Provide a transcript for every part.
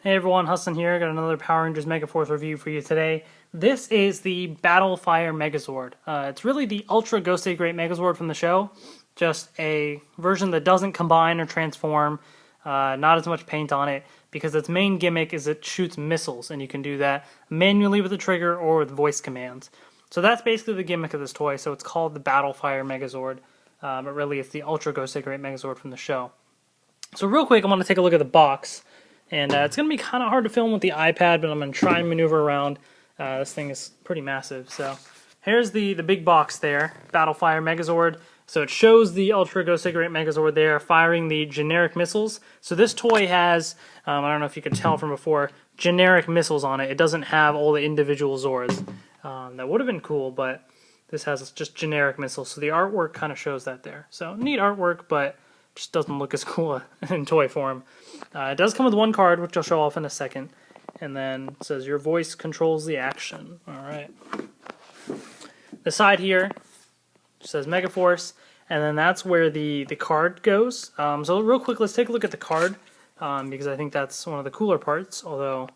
Hey everyone, Hustlin here. Got another Power Rangers Megaforce review for you today. This is the Battlefire Megazord. It's really the Ultra Gosei Great Megazord from the show, just a version that doesn't combine or transform, not as much paint on it, because its main gimmick is it shoots missiles, and you can do that manually with the trigger or with voice commands. So that's basically the gimmick of this toy, so it's called the Battlefire Megazord, but really it's the Ultra Gosei Great Megazord from the show. So real quick, I want to take a look at the box. And it's going to be kind of hard to film with the iPad, but I'm going to try and maneuver around. This thing is pretty massive. So here's the big box there, Battlefire Megazord. So it shows the Ultra Gosei Great Megazord there firing the generic missiles. So this toy has, I don't know if you could tell from before, generic missiles on it. It doesn't have all the individual Zords. That would have been cool, but this has just generic missiles. So the artwork kind of shows that there. So neat artwork, but just doesn't look as cool in toy form. It does come with one card, which I'll show off in a second. And then it says, your voice controls the action. Alright. The side here says Megaforce, and then that's where the card goes. So real quick, let's take a look at the card, because I think that's one of the cooler parts, although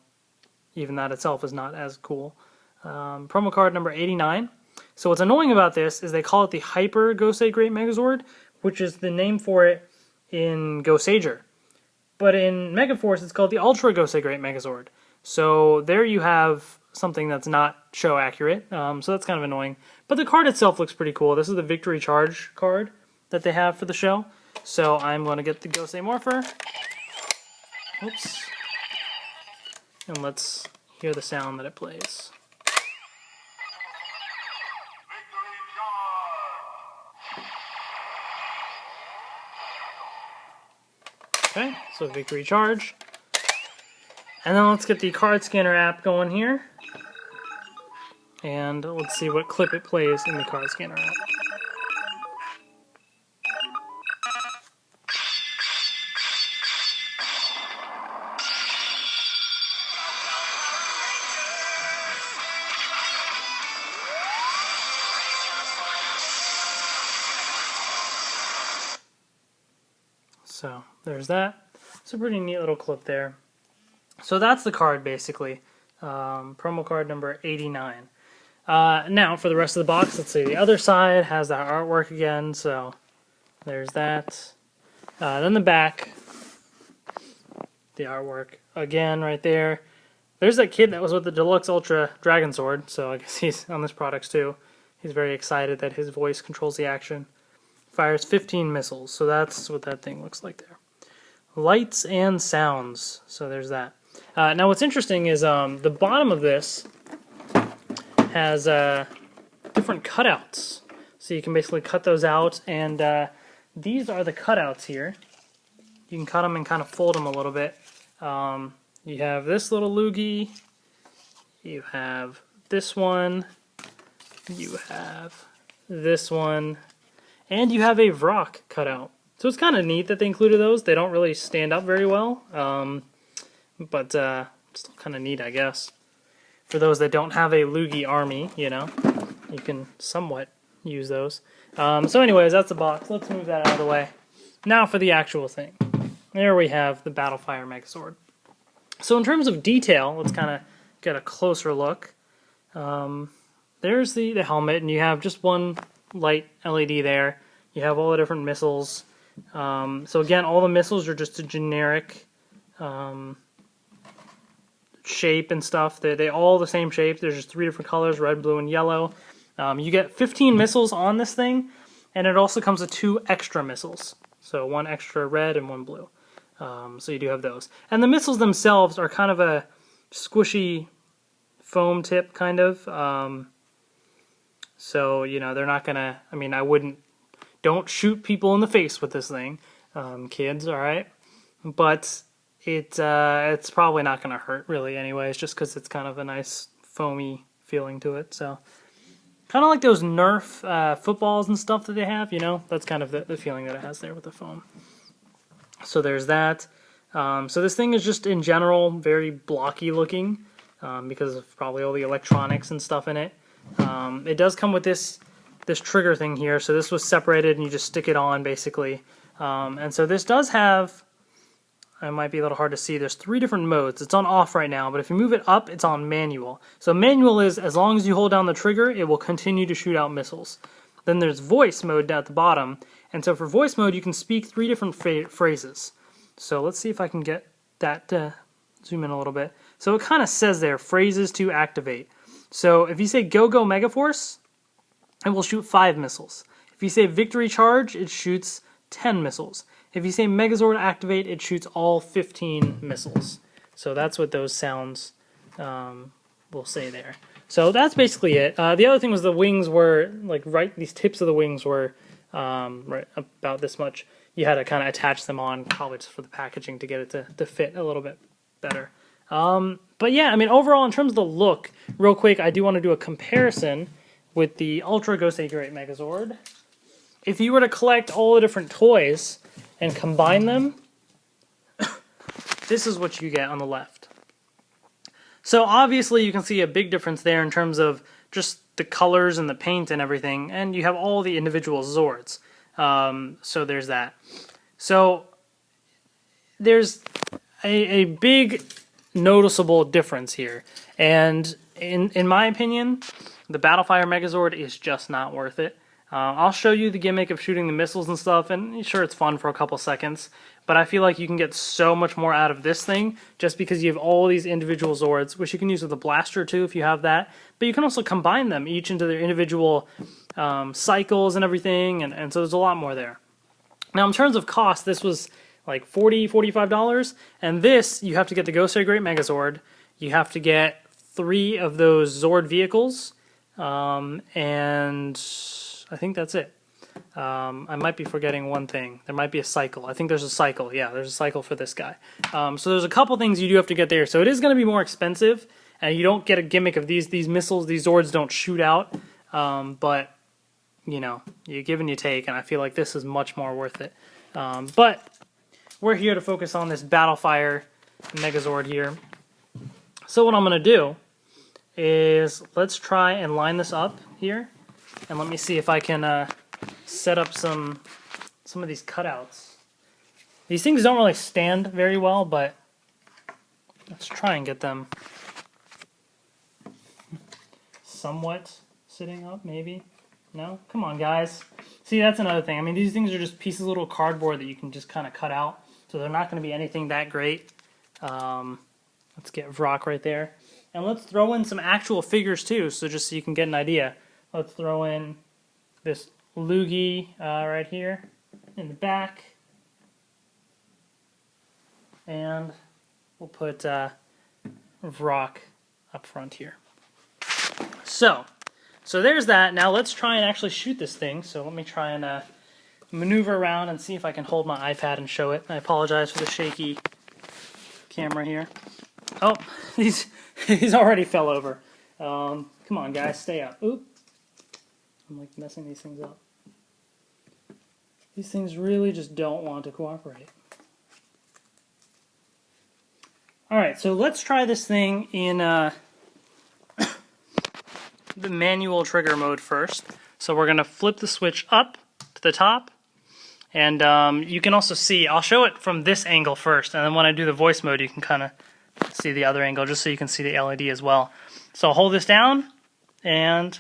even that itself is not as cool. Promo card number 89. So what's annoying about this is they call it the Hyper Gosei Great Megazord, which is the name for it in Goseiger. But in Megaforce, it's called the Ultra Gosei Great Megazord. So there you have something that's not show accurate. So that's kind of annoying. But the card itself looks pretty cool. This is the Victory Charge card that they have for the show. So I'm going to get the Gosei Morpher. Oops. And let's hear the sound that it plays. Okay, so Victory Charge. And then let's get the card scanner app going here. And let's see what clip it plays in the card scanner app. So there's that. It's a pretty neat little clip there. So that's the card basically. Promo card number 89. Now for the rest of the box, let's see. The other side has that artwork again. So there's that. Then the back, the artwork again right there. There's that kid that was with the Deluxe Ultra Dragon Sword. So I guess he's on this product too. He's very excited that his voice controls the action. Fires 15 missiles, so that's what that thing looks like there. Lights and sounds, so there's that. Now what's interesting is the bottom of this has different cutouts. So you can basically cut those out, and these are the cutouts here. You can cut them and kind of fold them a little bit. You have this little loogie, you have this one, you have this one, and you have a Vrock cutout. So it's kind of neat that they included those. They don't really stand up very well, but still kind of neat, I guess. For those that don't have a Loogie army, you know, you can somewhat use those. So anyways, that's the box. Let's move that out of the way. Now for the actual thing. There we have the Battlefire Megazord. So in terms of detail, let's kind of get a closer look. There's the helmet, and you have just one light LED there. You have all the different missiles. So again, all the missiles are just a generic shape and stuff. They all the same shape. There's just 3 different colors, red, blue, and yellow. You get 15 missiles on this thing, and it also comes with 2 extra missiles. So 1 extra red and 1 blue. So you do have those. And the missiles themselves are kind of a squishy foam tip, kind of. So, you know, they're not gonna, I mean, don't shoot people in the face with this thing, kids, alright? But it's probably not gonna hurt, really, anyways, just because it's kind of a nice foamy feeling to it, so. Kind of like those Nerf footballs and stuff that they have, you know? That's kind of the feeling that it has there with the foam. So there's that. So this thing is just, in general, very blocky looking, because of probably all the electronics and stuff in it. It does come with this trigger thing here, so this was separated and you just stick it on basically. And so this does have it might be a little hard to see. There's 3 different modes. It's on off right now, but if you move it up, it's on manual. So manual is as long as you hold down the trigger, it will continue to shoot out missiles. Then there's voice mode down at the bottom. And so for voice mode, you can speak 3 different phrases. So let's see if I can get that to zoom in a little bit. So it kind of says there, phrases to activate. So if you say Go Go Megaforce, it will shoot 5 missiles. If you say Victory Charge, it shoots 10 missiles. If you say Megazord Activate, it shoots all 15 missiles. So that's what those sounds will say there. So that's basically it. The other thing was the wings were, like, these tips of the wings were right about this much. You had to kind of attach them on, probably just for the packaging to get it to fit a little bit better. But yeah, I mean, overall, in terms of the look, real quick, I do want to do a comparison with the Ultra Gosei Great Megazord. If you were to collect all the different toys and combine them, this is what you get on the left. So obviously you can see a big difference there in terms of just the colors and the paint and everything, and you have all the individual Zords. So there's that. So there's a big noticeable difference here, and in my opinion, the Battlefire Megazord is just not worth it. I'll show you the gimmick of shooting the missiles and stuff, and sure, it's fun for a couple seconds, but I feel like you can get so much more out of this thing just because you have all these individual Zords, which you can use with a blaster too if you have that, but you can also combine them each into their individual cycles and everything, and so there's a lot more there. Now, in terms of cost, this was like $40, $45, and this, you have to get the Gosei Great Megazord, you have to get 3 of those Zord vehicles, and I think that's it. I might be forgetting one thing. There might be a cycle. I think there's a cycle. Yeah, there's a cycle for this guy. So there's a couple things you do have to get there. So it is going to be more expensive, and you don't get a gimmick of these missiles. These Zords don't shoot out, but you know, you give and you take, and I feel like this is much more worth it. But we're here to focus on this Battlefire Megazord here. So what I'm going to do is let's try and line this up here. And let me see if I can set up some of these cutouts. These things don't really stand very well, but let's try and get them somewhat sitting up, maybe. No? Come on, guys. See, that's another thing. I mean, these things are just pieces of little cardboard that you can just kind of cut out, so they're not going to be anything that great. Let's get Vrock right there. And let's throw in some actual figures, too, so just so you can get an idea. Let's throw in this Loogie right here in the back. And we'll put Vrock up front here. So there's that. Now let's try and actually shoot this thing. So let me try and maneuver around and see if I can hold my iPad and show it. I apologize for the shaky camera here. Oh, he's already fell over. Come on, guys, stay up. Oop. I'm like messing these things up. These things really just don't want to cooperate. Alright, so let's try this thing in the manual trigger mode first. So we're going to flip the switch up to the top. And you can also see, I'll show it from this angle first, and then when I do the voice mode, you can kind of see the other angle, just so you can see the LED as well. So I'll hold this down, and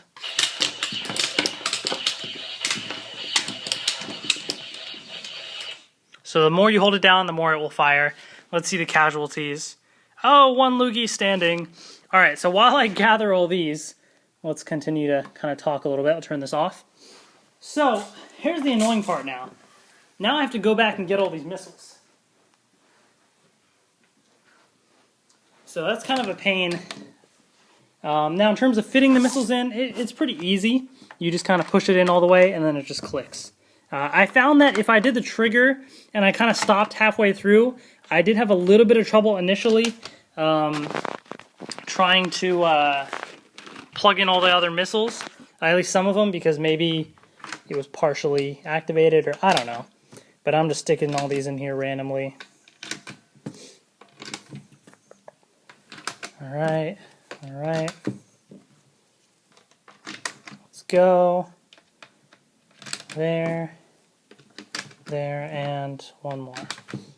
so the more you hold it down, the more it will fire. Let's see the casualties. Oh, 1 Loogie standing. Alright, so while I gather all these, let's continue to kind of talk a little bit. I'll turn this off. So, here's the annoying part now. Now I have to go back and get all these missiles. So that's kind of a pain. Now in terms of fitting the missiles in, it's pretty easy. You just kind of push it in all the way and then it just clicks. I found that if I did the trigger and I kind of stopped halfway through, I did have a little bit of trouble initially trying to plug in all the other missiles, at least some of them, because maybe it was partially activated, or I don't know. But I'm just sticking all these in here randomly. Alright, alright. Let's go. There. there, and one more.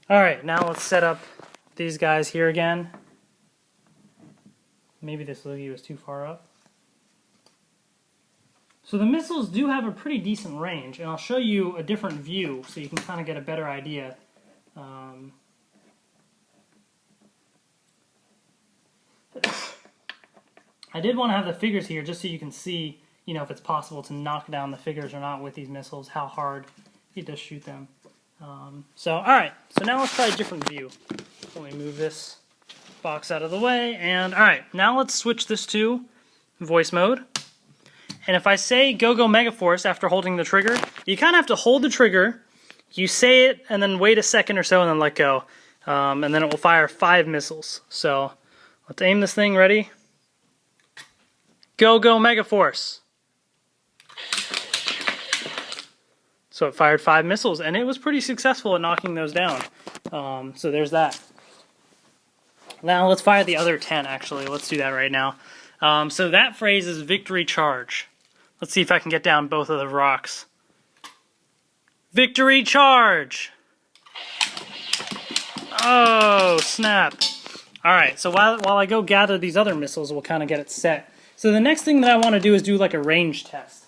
Alright, now let's set up these guys here again. Maybe this loogie was too far up. So the missiles do have a pretty decent range, and I'll show you a different view so you can kind of get a better idea. I did want to have the figures here just so you can see, you know, if it's possible to knock down the figures or not with these missiles, how hard it does shoot them. Alright, so now let's try a different view. Let me move this box out of the way, and alright, now let's switch this to voice mode. And if I say Go Go Megaforce after holding the trigger, you kind of have to hold the trigger, you say it, and then wait a second or so, and then let go. And then it will fire 5 missiles. So, let's aim this thing, ready? Go Go Megaforce! So it fired 5 missiles, and it was pretty successful at knocking those down. So there's that. Now let's fire the other 10, actually. Let's do that right now. So that phrase is Victory Charge. Let's see if I can get down both of the rocks. Victory Charge! Oh, snap. Alright, so while I go gather these other missiles, we'll kind of get it set. So the next thing that I want to do is do like a range test.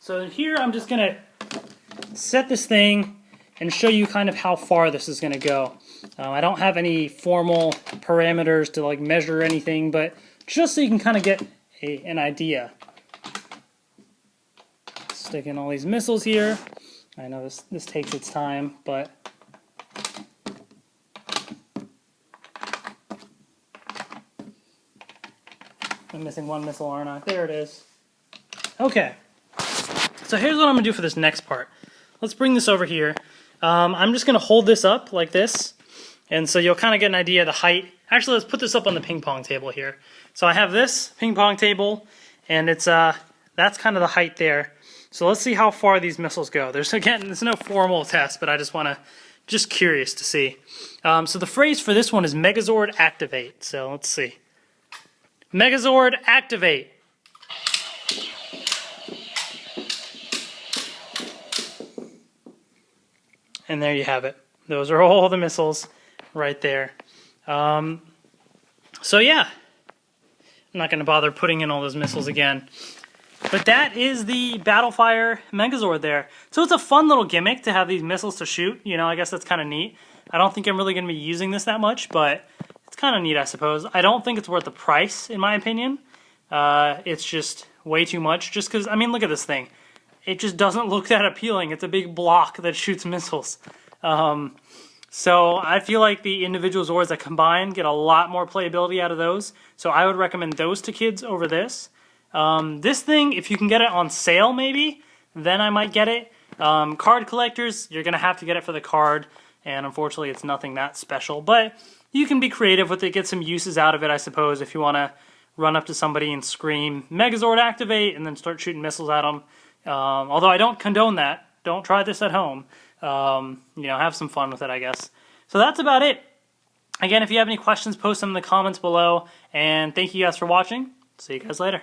So here I'm just going to set this thing and show you kind of how far this is going to go. I don't have any formal parameters to like measure anything, but just so you can kind of get an idea. Stick in all these missiles here. I know this takes its time, but I'm missing one missile, aren't I? There it is. Okay. So here's what I'm going to do for this next part. Let's bring this over here. I'm just going to hold this up like this, and so you'll kind of get an idea of the height. Actually, let's put this up on the ping pong table here. So I have this ping pong table, and it's that's kind of the height there. So let's see how far these missiles go. There's no formal test, but I just curious to see. So the phrase for this one is Megazord Activate. So let's see. Megazord Activate. And there you have it. Those are all the missiles right there. So yeah, I'm not going to bother putting in all those missiles again. But that is the Battlefire Megazord there. So it's a fun little gimmick to have these missiles to shoot. You know, I guess that's kind of neat. I don't think I'm really going to be using this that much, but it's kind of neat, I suppose. I don't think it's worth the price, in my opinion. It's just way too much. Just because, I mean, look at this thing. It just doesn't look that appealing. It's a big block that shoots missiles. So I feel like the individual Zords that combine get a lot more playability out of those. So I would recommend those to kids over this. This thing, if you can get it on sale maybe, then I might get it. Card collectors, you're going to have to get it for the card. And unfortunately, it's nothing that special. But you can be creative with it, get some uses out of it, I suppose, if you want to run up to somebody and scream, Megazord Activate, and then start shooting missiles at them. Although I don't condone that. Don't try this at home. You know, have some fun with it, I guess. So that's about it. Again, if you have any questions, post them in the comments below. And thank you guys for watching. See you guys later.